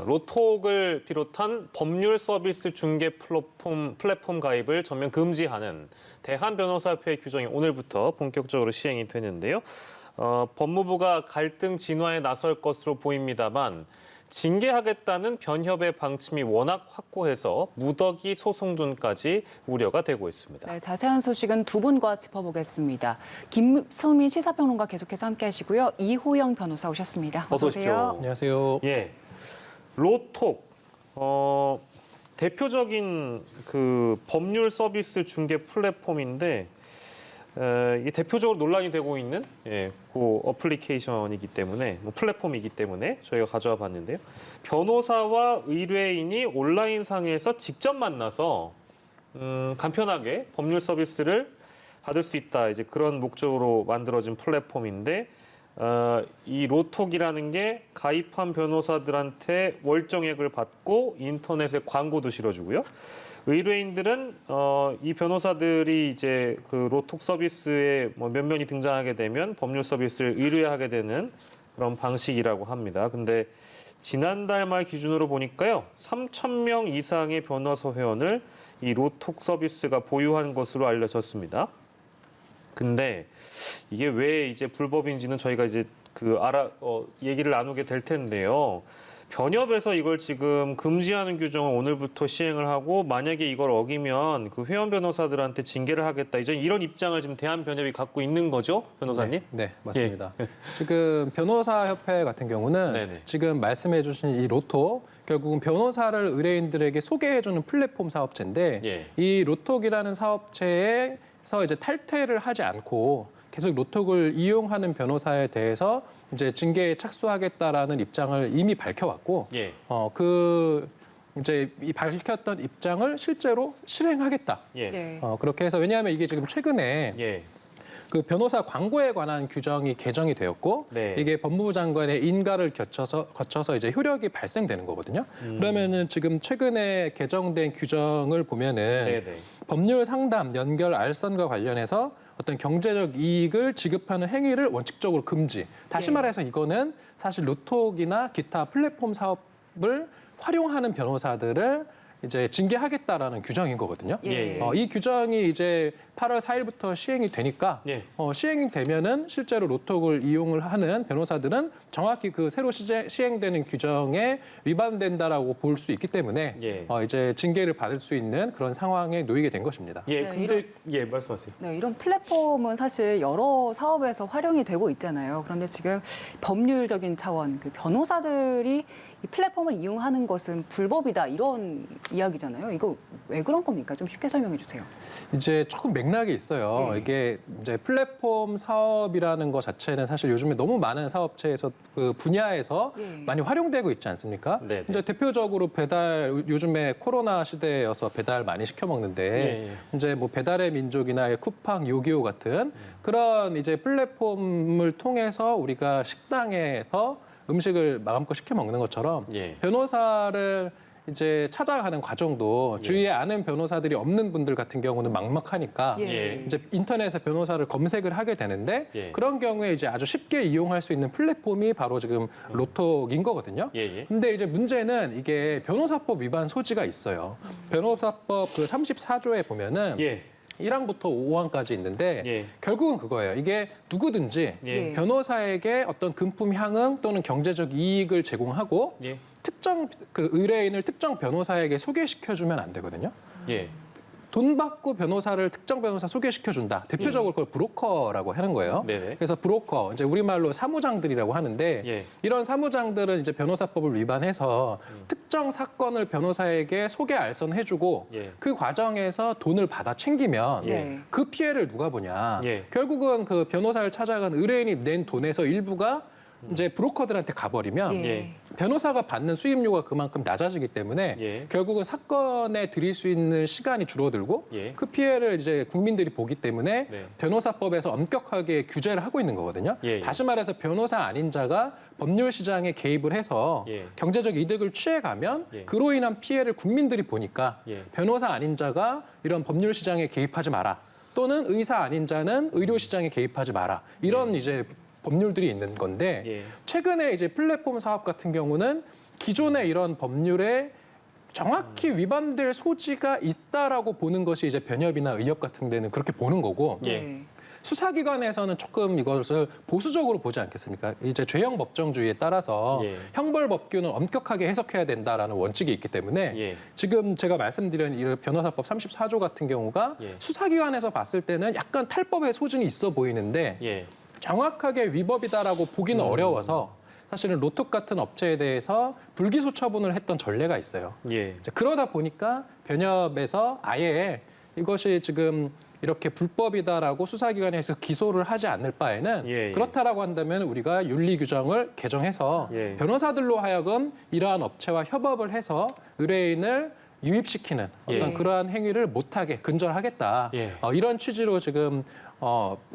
로톡을 비롯한 법률 서비스 중개 플랫폼 가입을 전면 금지하는 대한변호사협회 규정이 오늘부터 본격적으로 시행이 되는데요. 법무부가 갈등 진화에 나설 것으로 보입니다만 징계하겠다는 변협의 방침이 워낙 확고해서 무더기 소송존까지 우려가 되고 있습니다. 네, 자세한 소식은 두 분과 짚어보겠습니다. 김수민 시사평론가 계속해서 함께하시고요. 이호영 변호사 오셨습니다. 어서 오십시오. 안녕하세요. 예, 로톡 대표적인 그 법률 서비스 중개 플랫폼인데 이 대표적으로 논란이 되고 있는 그 어플리케이션이기 때문에 플랫폼이기 때문에 저희가 가져와 봤는데요. 변호사와 의뢰인이 온라인상에서 직접 만나서 간편하게 법률 서비스를 받을 수 있다. 이제 그런 목적으로 만들어진 플랫폼인데 이 로톡이라는 게 가입한 변호사들한테 월정액을 받고 인터넷에 광고도 실어주고요. 의뢰인들은 이 변호사들이 이제 그 로톡 서비스에 면면이 등장하게 되면 법률 서비스를 의뢰하게 되는 그런 방식이라고 합니다. 근데 지난달 말 기준으로 보니까요, 3,000명 이상의 변호사 회원을 이 로톡 서비스가 보유한 것으로 알려졌습니다. 근데 이게 왜 이제 불법인지는 저희가 이제 얘기를 나누게 될 텐데요. 변협에서 이걸 지금 금지하는 규정을 오늘부터 시행을 하고 만약에 이걸 어기면 그 회원 변호사들한테 징계를 하겠다. 이제 이런 입장을 지금 대한변협이 갖고 있는 거죠, 변호사님? 네, 맞습니다. 지금 변호사협회 같은 경우는 네네. 지금 말씀해주신 이 로톡 결국은 변호사를 의뢰인들에게 소개해주는 플랫폼 사업체인데 이 로톡이라는 사업체에서 이제 탈퇴를 하지 않고 계속 로톡을 이용하는 변호사에 대해서 이제 징계에 착수하겠다라는 입장을 이미 밝혀왔고, 이제 이 밝혔던 입장을 실제로 실행하겠다. 그렇게 해서 왜냐하면 이게 지금 최근에 그 변호사 광고에 관한 규정이 개정이 되었고, 이게 법무부 장관의 인가를 거쳐서 이제 효력이 발생되는 거거든요. 그러면은 지금 최근에 개정된 규정을 보면은 법률 상담, 연결, 알선과 관련해서 어떤 경제적 이익을 지급하는 행위를 원칙적으로 금지. 다시 말해서 이거는 사실 로톡이나 기타 플랫폼 사업을 활용하는 변호사들을 이제 징계하겠다라는 규정인 거거든요. 이 규정이 이제 8월 4일부터 시행이 되니까 시행이 되면은 실제로 로톡을 이용을 하는 변호사들은 정확히 그 새로 시행되는 규정에 위반된다라고 볼 수 있기 때문에 이제 징계를 받을 수 있는 그런 상황에 놓이게 된 것입니다. 말씀하세요. 네, 이런 플랫폼은 사실 여러 사업에서 활용이 되고 있잖아요. 그런데 지금 법률적인 차원, 그 변호사들이 이 플랫폼을 이용하는 것은 불법이다 이런 이야기잖아요. 이거 왜 그런 겁니까? 좀 쉽게 설명해 주세요. 이제 조금 맥락이 있어요. 이게 이제 플랫폼 사업이라는 것 자체는 사실 요즘에 너무 많은 사업체에서 그 분야에서 많이 활용되고 있지 않습니까? 이제 대표적으로 배달, 요즘에 코로나 시대여서 배달 많이 시켜 먹는데 이제 뭐 배달의 민족이나 쿠팡, 요기요 같은 그런 이제 플랫폼을 통해서 우리가 식당에서 음식을 마음껏 시켜 먹는 것처럼 변호사를 이제 찾아가는 과정도 주위에 아는 변호사들이 없는 분들 같은 경우는 막막하니까 이제 인터넷에 변호사를 검색을 하게 되는데 그런 경우에 이제 아주 쉽게 이용할 수 있는 플랫폼이 바로 지금 로톡인 거거든요. 근데 이제 문제는 이게 변호사법 위반 소지가 있어요. 변호사법 그 34조에 보면은 1항부터 5항까지 있는데 결국은 그거예요. 이게 누구든지 변호사에게 어떤 금품 향응 또는 경제적 이익을 제공하고 특정 그 의뢰인을 특정 변호사에게 소개시켜주면 안 되거든요. 돈 받고 변호사를 특정 변호사 소개시켜준다. 대표적으로 그걸 브로커라고 하는 거예요. 그래서 브로커, 이제 우리말로 사무장들이라고 하는데 이런 사무장들은 이제 변호사법을 위반해서 특정 사건을 변호사에게 소개 알선해주고 그 과정에서 돈을 받아 챙기면 그 피해를 누가 보냐. 결국은 그 변호사를 찾아간 의뢰인이 낸 돈에서 일부가 이제 브로커들한테 가버리면 변호사가 받는 수임료가 그만큼 낮아지기 때문에 결국은 사건에 들일 수 있는 시간이 줄어들고 그 피해를 이제 국민들이 보기 때문에 변호사법에서 엄격하게 규제를 하고 있는 거거든요. 다시 말해서 변호사 아닌 자가 법률 시장에 개입을 해서 경제적 이득을 취해가면 그로 인한 피해를 국민들이 보니까 변호사 아닌 자가 이런 법률 시장에 개입하지 마라. 또는 의사 아닌 자는 의료 시장에 개입하지 마라. 이런 이제 법률들이 있는 건데 최근에 이제 플랫폼 사업 같은 경우는 기존의 이런 법률에 정확히 위반될 소지가 있다라고 보는 것이 이제 변협이나 의협 같은 데는 그렇게 보는 거고 네. 수사기관에서는 조금 이것을 보수적으로 보지 않겠습니까? 이제 죄형 법정주의에 따라서 예. 형벌법규는 엄격하게 해석해야 된다라는 원칙이 있기 때문에 예. 지금 제가 말씀드린 이 변호사법 34조 같은 경우가 예. 수사기관에서 봤을 때는 약간 탈법의 소진이 있어 보이는데 예. 정확하게 위법이다라고 보기는 어려워서 사실은 로톡 같은 업체에 대해서 불기소 처분을 했던 전례가 있어요. 예. 이제 그러다 보니까 변협에서 아예 이것이 지금 이렇게 불법이다라고 수사기관에서 기소를 하지 않을 바에는 예, 예. 그렇다라고 한다면 우리가 윤리 규정을 개정해서 예. 변호사들로 하여금 이러한 업체와 협업을 해서 의뢰인을 유입시키는 어떤 예. 그러한 행위를 못하게 근절하겠다. 예. 이런 취지로 지금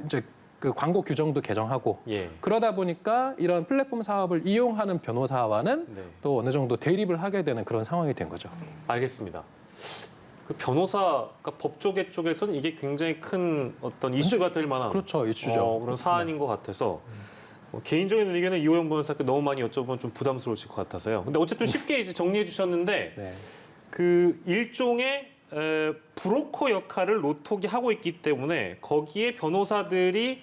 이제 그 광고 규정도 개정하고 예. 그러다 보니까 이런 플랫폼 사업을 이용하는 변호사와는 네. 또 어느 정도 대립을 하게 되는 그런 상황이 된 거죠. 알겠습니다. 그 변호사가 법조계 쪽에서는 이게 굉장히 큰 어떤 이슈가 될 만한 그렇죠, 이슈죠. 그런 사안인 것 같아서 개인적인 의견은 이호영 변호사께 너무 많이 여쭤보면 좀 부담스러우실 것 같아서요. 근데 어쨌든 쉽게 이제 정리해 주셨는데 네. 그 일종의 브로커 역할을 로톡이 하고 있기 때문에 거기에 변호사들이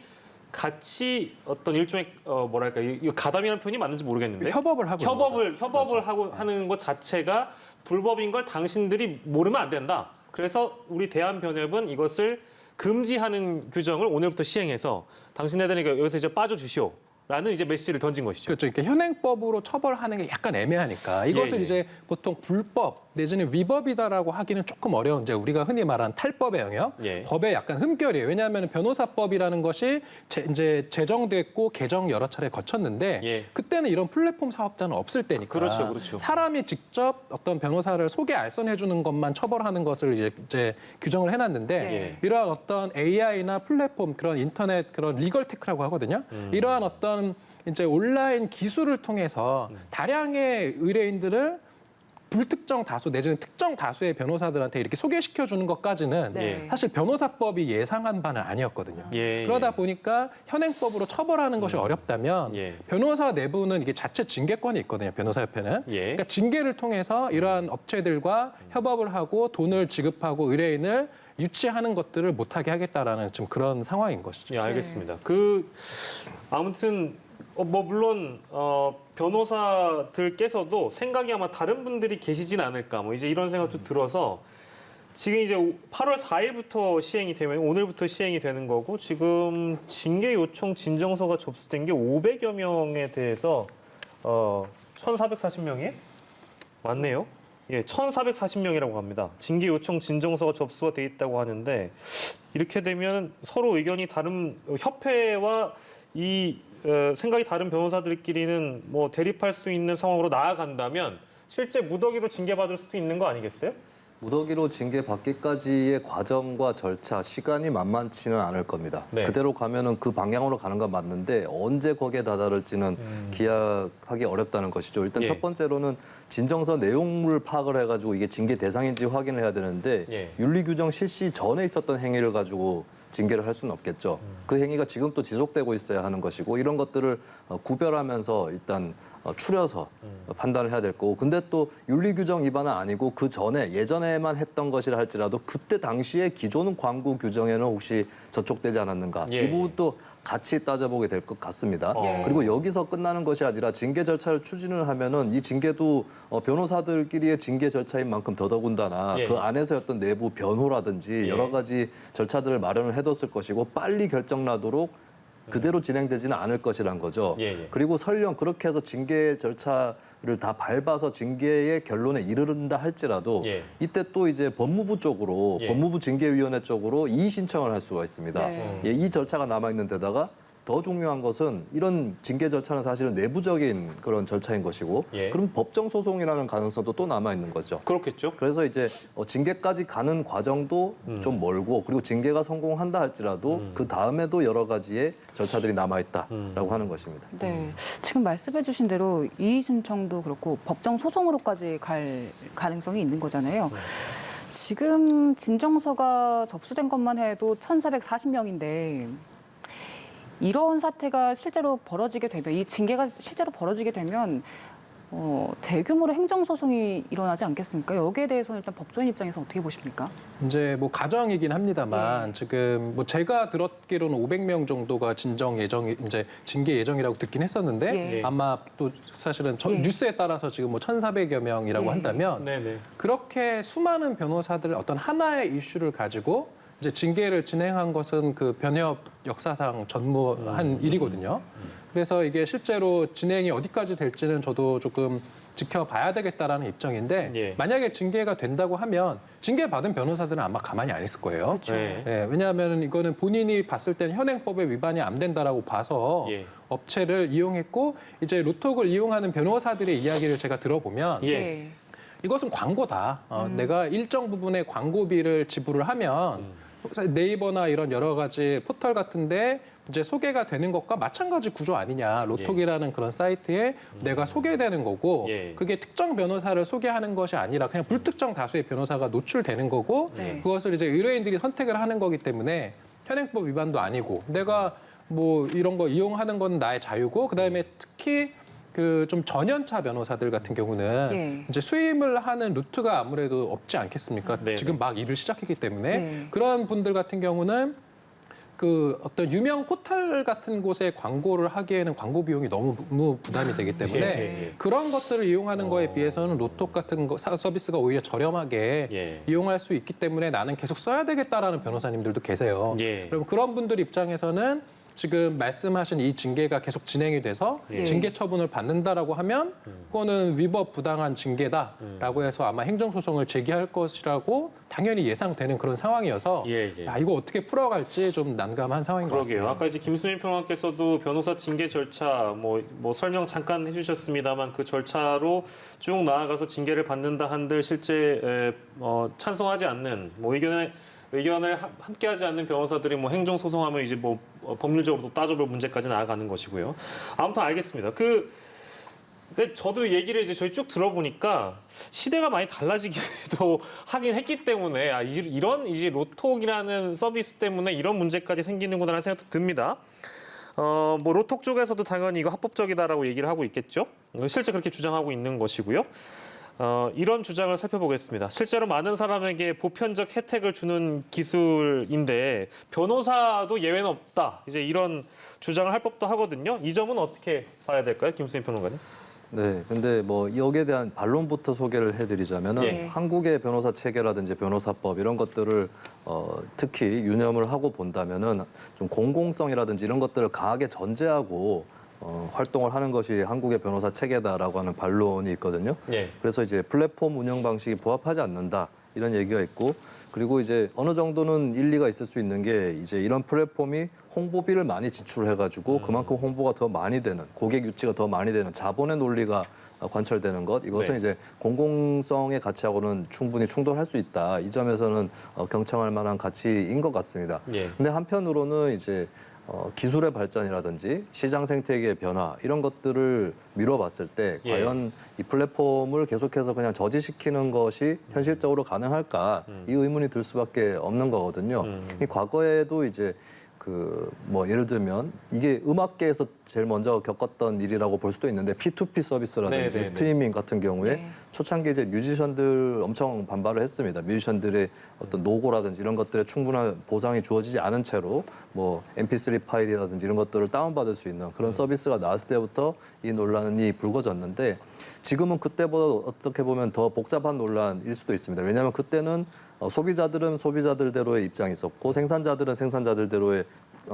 같이 어떤 일종의 뭐랄까 이거 가담이라는 표현이 맞는지 모르겠는데 협업을 하고 있는 거죠. 협업을 하고 하는 것 자체가 불법인 걸 당신들이 모르면 안 된다. 그래서 우리 대한변협은 이것을 금지하는 규정을 오늘부터 시행해서 당신네들이 여기서 이제 빠져주시오. 라는 이제 메시지를 던진 것이죠. 그렇죠. 그러니까 현행법으로 처벌하는 게 약간 애매하니까 이것을 예. 이제 보통 불법 내지는 위법이다라고 하기는 조금 어려운 이제 우리가 흔히 말하는 탈법의 영역, 예. 법의 약간 흠결이에요. 왜냐하면 변호사법이라는 것이 이제 제정됐고 개정 여러 차례 거쳤는데 예. 그때는 이런 플랫폼 사업자는 없을 때니까 그렇죠, 그렇죠. 사람이 직접 어떤 변호사를 소개 알선해 주는 것만 처벌하는 것을 이제 규정을 해놨는데 네. 이러한 어떤 AI나 플랫폼 그런 인터넷 그런 리걸 테크라고 하거든요. 이러한 어떤 이제 온라인 기술을 통해서 다량의 의뢰인들을 불특정 다수 내지는 특정 다수의 변호사들한테 이렇게 소개시켜 주는 것까지는 네. 사실 변호사법이 예상한 바는 아니었거든요. 예, 그러다 예. 보니까 현행법으로 처벌하는 것이 어렵다면 예. 변호사 내부는 이게 자체 징계권이 있거든요. 변호사협회는. 예. 그러니까 징계를 통해서 이러한 업체들과 협업을 하고 돈을 지급하고 의뢰인을 유치하는 것들을 못하게 하겠다라는 좀 그런 상황인 것이죠. 예, 알겠습니다. 그 아무튼 뭐 물론 변호사들께서도 생각이 아마 다른 분들이 계시진 않을까 뭐 이제 이런 생각도 들어서 지금 이제 8월 4일부터 시행이 되면 오늘부터 시행이 되는 거고 지금 징계 요청 진정서가 접수된 게 500여 명에 대해서 1,440명이에요? 맞네요. 예, 1,440명이라고 합니다. 징계 요청 진정서가 접수가 돼 있다고 하는데 이렇게 되면 서로 의견이 다른 협회와 이 생각이 다른 변호사들끼리는 뭐 대립할 수 있는 상황으로 나아간다면 실제 무더기로 징계받을 수도 있는 거 아니겠어요? 무더기로 징계받기까지의 과정과 절차, 시간이 만만치는 않을 겁니다. 네. 그대로 가면은 그 방향으로 가는 건 맞는데 언제 거기에 다다를지는 기약하기 어렵다는 것이죠. 일단 예. 첫 번째로는 진정서 내용물을 파악을 해가지고 이게 징계 대상인지 확인을 해야 되는데 예. 윤리규정 실시 전에 있었던 행위를 가지고 징계를 할 수는 없겠죠. 그 행위가 지금 또 지속되고 있어야 하는 것이고 이런 것들을 구별하면서 일단 추려서 판단을 해야 될 거고 근데 또 윤리규정 위반은 아니고 그 전에 예전에만 했던 것이라 할지라도 그때 당시에 기존 광고 규정에는 혹시 저촉되지 않았는가 예. 이 부분도 같이 따져보게 될 것 같습니다. 예. 그리고 여기서 끝나는 것이 아니라 징계 절차를 추진을 하면은 이 징계도 변호사들끼리의 징계 절차인 만큼 더더군다나 예. 그 안에서 어떤 내부 변호라든지 예. 여러 가지 절차들을 마련을 해뒀을 것이고 빨리 결정나도록 그대로 진행되지는 않을 것이란 거죠. 예, 예. 그리고 설령 그렇게 해서 징계 절차를 다 밟아서 징계의 결론에 이르른다 할지라도 예. 이때 또 이제 법무부 쪽으로 예. 법무부 징계위원회 쪽으로 이의 신청을 할 수가 있습니다. 네. 예, 이 절차가 남아 있는 데다가 더 중요한 것은 이런 징계 절차는 사실은 내부적인 그런 절차인 것이고 예. 그럼 법정 소송이라는 가능성도 또 남아 있는 거죠. 그렇겠죠. 그래서 이제 징계까지 가는 과정도 좀 멀고 그리고 징계가 성공한다 할지라도 그 다음에도 여러 가지의 절차들이 남아 있다라고 하는 것입니다. 네, 지금 말씀해주신 대로 이의 신청도 그렇고 법정 소송으로까지 갈 가능성이 있는 거잖아요. 지금 진정서가 접수된 것만 해도 1,440명인데 이런 사태가 실제로 벌어지게 되면 이 징계가 실제로 벌어지게 되면 대규모로 행정소송이 일어나지 않겠습니까? 여기에 대해서는 일단 법조인 입장에서 어떻게 보십니까? 이제 뭐 가정이긴 합니다만 예. 지금 뭐 제가 들었기로는 500명 정도가 진정 예정이 이제 징계 예정이라고 듣긴 했었는데 예. 아마 또 사실은 예. 뉴스에 따라서 지금 뭐 1,400여 명이라고 예. 한다면 네네. 그렇게 수많은 변호사들 어떤 하나의 이슈를 가지고 이제 징계를 진행한 것은 그 변협 역사상 전무한 일이거든요. 그래서 이게 실제로 진행이 어디까지 될지는 저도 조금 지켜봐야 되겠다라는 입장인데 예. 만약에 징계가 된다고 하면 징계받은 변호사들은 아마 가만히 안 있을 거예요. 그렇죠. 네. 예, 왜냐하면 이거는 본인이 봤을 때는 현행법에 위반이 안 된다라고 봐서 예. 업체를 이용했고 이제 로톡을 이용하는 변호사들의 이야기를 제가 들어보면 예. 이것은 광고다. 내가 일정 부분의 광고비를 지불을 하면 네이버나 이런 여러 가지 포털 같은데 이제 소개가 되는 것과 마찬가지 구조 아니냐. 로톡이라는 그런 사이트에 내가 소개되는 거고 예. 그게 특정 변호사를 소개하는 것이 아니라 그냥 불특정 다수의 변호사가 노출되는 거고 네. 그것을 이제 의뢰인들이 선택을 하는 거기 때문에 현행법 위반도 아니고 내가 뭐 이런 거 이용하는 건 나의 자유고 그다음에 특히 그 좀 전연차 변호사들 같은 경우는 예. 이제 수임을 하는 루트가 아무래도 없지 않겠습니까? 네네. 지금 막 일을 시작했기 때문에 네. 그런 분들 같은 경우는 그 어떤 유명 포털 같은 곳에 광고를 하기에는 광고 비용이 너무 부담이 되기 때문에 예. 그런 것들을 이용하는 거에 비해서는 로톡 같은 서비스가 오히려 저렴하게 예. 이용할 수 있기 때문에 나는 계속 써야 되겠다라는 변호사님들도 계세요. 예. 그럼 그런 분들 입장에서는 지금 말씀하신 이 징계가 계속 진행이 돼서 예. 징계 처분을 받는다라고 하면 그거는 위법 부당한 징계다라고 해서 아마 행정소송을 제기할 것이라고 당연히 예상되는 그런 상황이어서 예, 예. 야, 이거 어떻게 풀어갈지 좀 난감한 상황인 것 그러게요. 같습니다. 아까 이제 김수민 평론가께서도 변호사 징계 절차 뭐 설명 잠깐 해주셨습니다만 그 절차로 쭉 나아가서 징계를 받는다 한들 실제 찬성하지 않는 뭐 의견을 함께하지 않는 변호사들이 뭐 행정 소송하면 이제 뭐 법률적으로 따져볼 문제까지 나아가는 것이고요. 아무튼 알겠습니다. 저도 얘기를 이제 저희 쭉 들어보니까 시대가 많이 달라지기도 하긴 했기 때문에 이런 이제 로톡이라는 서비스 때문에 이런 문제까지 생기는구나라는 생각도 듭니다. 뭐 로톡 쪽에서도 당연히 이거 합법적이다라고 얘기를 하고 있겠죠. 실제 그렇게 주장하고 있는 것이고요. 이런 주장을 살펴보겠습니다. 실제로 많은 사람에게 보편적 혜택을 주는 기술인데 변호사도 예외는 없다. 이제 이런 주장을 할 법도 하거든요. 이 점은 어떻게 봐야 될까요, 김수민 평론가님? 네, 근데 뭐 여기에 대한 반론부터 소개를 해드리자면은 예. 한국의 변호사 체계라든지 변호사법 이런 것들을 특히 유념을 하고 본다면은 좀 공공성이라든지 이런 것들을 강하게 전제하고 활동을 하는 것이 한국의 변호사 체계다라고 하는 반론이 있거든요. 예. 그래서 이제 플랫폼 운영 방식이 부합하지 않는다 이런 얘기가 있고 그리고 이제 어느 정도는 일리가 있을 수 있는 게 이제 이런 플랫폼이 홍보비를 많이 지출해가지고 그만큼 홍보가 더 많이 되는 고객 유치가 더 많이 되는 자본의 논리가 관철되는 것 이것은 네. 이제 공공성의 가치하고는 충분히 충돌할 수 있다. 이 점에서는 경청할 만한 가치인 것 같습니다. 예. 근데 한편으로는 이제 기술의 발전이라든지 시장 생태계의 변화 이런 것들을 미뤄봤을 때 예. 과연 이 플랫폼을 계속해서 그냥 저지시키는 것이 현실적으로 가능할까 이 의문이 들 수밖에 없는 거거든요. 이 과거에도 이제 뭐 예를 들면 이게 음악계에서 제일 먼저 겪었던 일이라고 볼 수도 있는데 P2P 서비스라든지 네, 네, 네. 스트리밍 같은 경우에 네. 초창기 이제 뮤지션들 엄청 반발을 했습니다. 뮤지션들의 어떤 노고라든지 이런 것들에 충분한 보상이 주어지지 않은 채로 뭐 MP3 파일이라든지 이런 것들을 다운받을 수 있는 그런 서비스가 나왔을 때부터 이 논란이 불거졌는데 지금은 그때보다 어떻게 보면 더 복잡한 논란일 수도 있습니다. 왜냐하면 그때는 소비자들은 소비자들대로의 입장이 있었고 생산자들은 생산자들대로의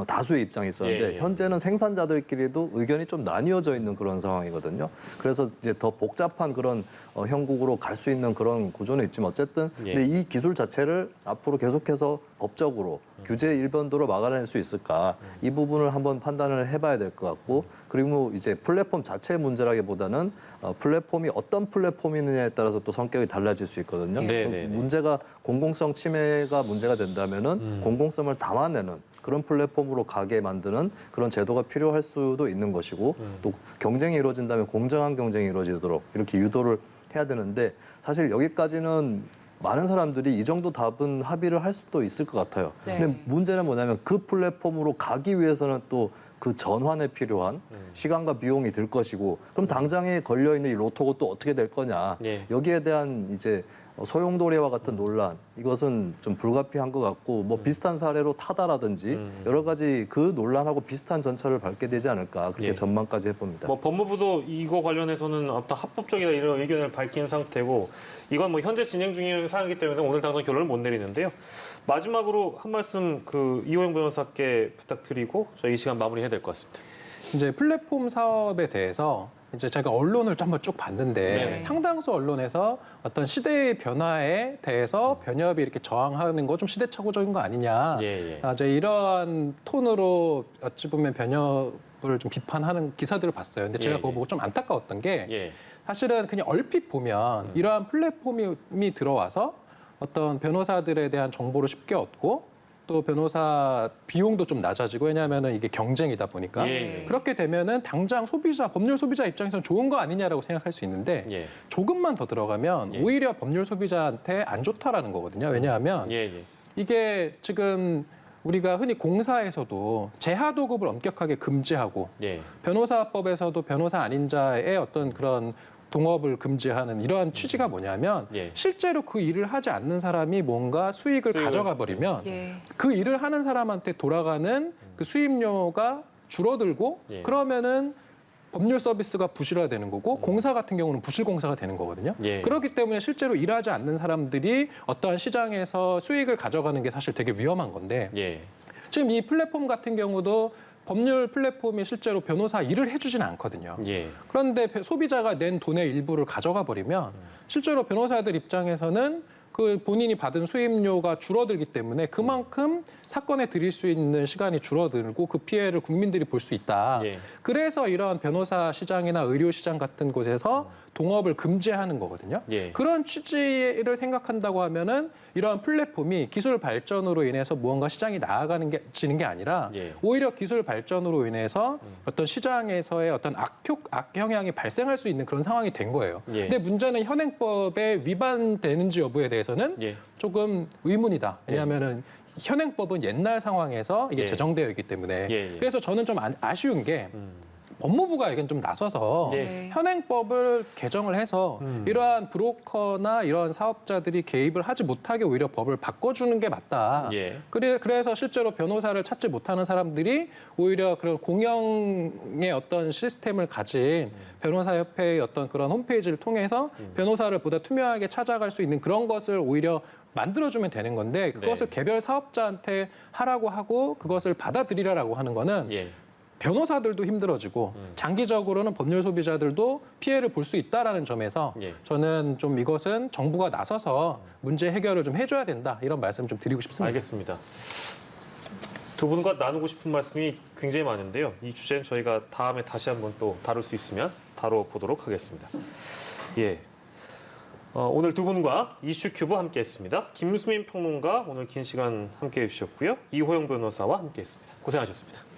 다수의 입장이 있었는데 예. 현재는 생산자들끼리도 의견이 좀 나뉘어져 있는 그런 상황이거든요. 그래서 이제 더 복잡한 그런 형국으로 갈 수 있는 그런 구조는 있지만 어쨌든 예. 근데 이 기술 자체를 앞으로 계속해서 법적으로 규제 일변도로 막아낼 수 있을까 이 부분을 한번 판단을 해봐야 될 것 같고 그리고 이제 플랫폼 자체의 문제라기보다는 플랫폼이 어떤 플랫폼이느냐에 따라서 또 성격이 달라질 수 있거든요. 네, 네, 네. 문제가 공공성 침해가 문제가 된다면은 공공성을 담아내는 그런 플랫폼으로 가게 만드는 그런 제도가 필요할 수도 있는 것이고 또 경쟁이 이루어진다면 공정한 경쟁이 이루어지도록 이렇게 유도를 해야 되는데 사실 여기까지는 많은 사람들이 이 정도 답은 합의를 할 수도 있을 것 같아요. 네. 근데 문제는 뭐냐면 그 플랫폼으로 가기 위해서는 또 그 전환에 필요한 시간과 비용이 들 것이고 그럼 당장에 걸려 있는 이 로또가 또 어떻게 될 거냐 예. 여기에 대한 이제 소용돌이와 같은 논란 이것은 좀 불가피한 것 같고 뭐 비슷한 사례로 타다라든지 여러 가지 그 논란하고 비슷한 전철을 밟게 되지 않을까 그렇게 예. 전망까지 해봅니다. 뭐 법무부도 이거 관련해서는 어떤 합법적이다 이런 의견을 밝힌 상태고 이건 뭐 현재 진행 중인 사항이기 때문에 오늘 당장 결론을 못 내리는데요. 마지막으로 한 말씀 이호영 변호사께 부탁드리고 저희 이 시간 마무리해야 될 것 같습니다. 이제 플랫폼 사업에 대해서 이제 제가 언론을 좀 한번 쭉 봤는데 네네. 상당수 언론에서 어떤 시대의 변화에 대해서 변협이 이렇게 저항하는 거 좀 시대착오적인 거 아니냐. 예, 예. 이제 이러한 톤으로 어찌 보면 변협을 좀 비판하는 기사들을 봤어요. 근데 제가 예, 그거 예. 보고 좀 안타까웠던 게 예. 사실은 그냥 얼핏 보면 이러한 플랫폼이 들어와서 어떤 변호사들에 대한 정보를 쉽게 얻고 또 변호사 비용도 좀 낮아지고 왜냐하면 이게 경쟁이다 보니까 예. 그렇게 되면은 당장 법률 소비자 입장에서는 좋은 거 아니냐라고 생각할 수 있는데 예. 조금만 더 들어가면 예. 오히려 법률 소비자한테 안 좋다라는 거거든요. 왜냐하면 예, 예. 이게 지금 우리가 흔히 공사에서도 재하 도급을 엄격하게 금지하고 예. 변호사법에서도 변호사 아닌 자의 어떤 그런 동업을 금지하는 이러한 취지가 뭐냐면 예. 실제로 그 일을 하지 않는 사람이 뭔가 수익을 수익을, 가져가 버리면 예. 그 일을 하는 사람한테 돌아가는 그 수입료가 줄어들고 예. 그러면은 법률 서비스가 부실화되는 거고 공사 같은 경우는 부실 공사가 되는 거거든요. 예. 그렇기 때문에 실제로 일하지 않는 사람들이 어떠한 시장에서 수익을 가져가는 게 사실 되게 위험한 건데 예. 지금 이 플랫폼 같은 경우도 법률 플랫폼이 실제로 변호사 일을 해주지는 않거든요. 예. 그런데 소비자가 낸 돈의 일부를 가져가 버리면 실제로 변호사들 입장에서는 그 본인이 받은 수임료가 줄어들기 때문에 그만큼 사건에 들일 수 있는 시간이 줄어들고 그 피해를 국민들이 볼 수 있다. 예. 그래서 이런 변호사 시장이나 의료 시장 같은 곳에서 동업을 금지하는 거거든요. 예. 그런 취지를 생각한다고 하면은 이러한 플랫폼이 기술 발전으로 인해서 무언가 시장이 지는 게 아니라 예. 오히려 기술 발전으로 인해서 어떤 시장에서의 어떤 악영향이 발생할 수 있는 그런 상황이 된 거예요. 예. 근데 문제는 현행법에 위반되는지 여부에 대해서는 예. 조금 의문이다. 왜냐하면은 현행법은 옛날 상황에서 이게 예. 제정되어 있기 때문에 예, 예. 그래서 저는 좀 아쉬운 게 법무부가 이건 좀 나서서 예. 현행법을 개정을 해서 이러한 브로커나 이러한 사업자들이 개입을 하지 못하게 오히려 법을 바꿔주는 게 맞다. 예. 그래서 실제로 변호사를 찾지 못하는 사람들이 오히려 그런 공영의 어떤 시스템을 가진 변호사협회의 어떤 그런 홈페이지를 통해서 변호사를 보다 투명하게 찾아갈 수 있는 그런 것을 오히려 만들어주면 되는 건데 그것을 네. 개별 사업자한테 하라고 하고 그것을 받아들이라고 하는 거는 예. 변호사들도 힘들어지고 장기적으로는 법률 소비자들도 피해를 볼 수 있다라는 점에서 예. 저는 좀 이것은 정부가 나서서 문제 해결을 좀 해줘야 된다 이런 말씀 좀 드리고 싶습니다. 알겠습니다. 두 분과 나누고 싶은 말씀이 굉장히 많은데요. 이 주제는 저희가 다음에 다시 한번 또 다룰 수 있으면 다뤄보도록 하겠습니다. 예. 오늘 두 분과 이슈큐브 함께했습니다. 김수민 평론가 오늘 긴 시간 함께해 주셨고요. 이호영 변호사와 함께했습니다. 고생하셨습니다.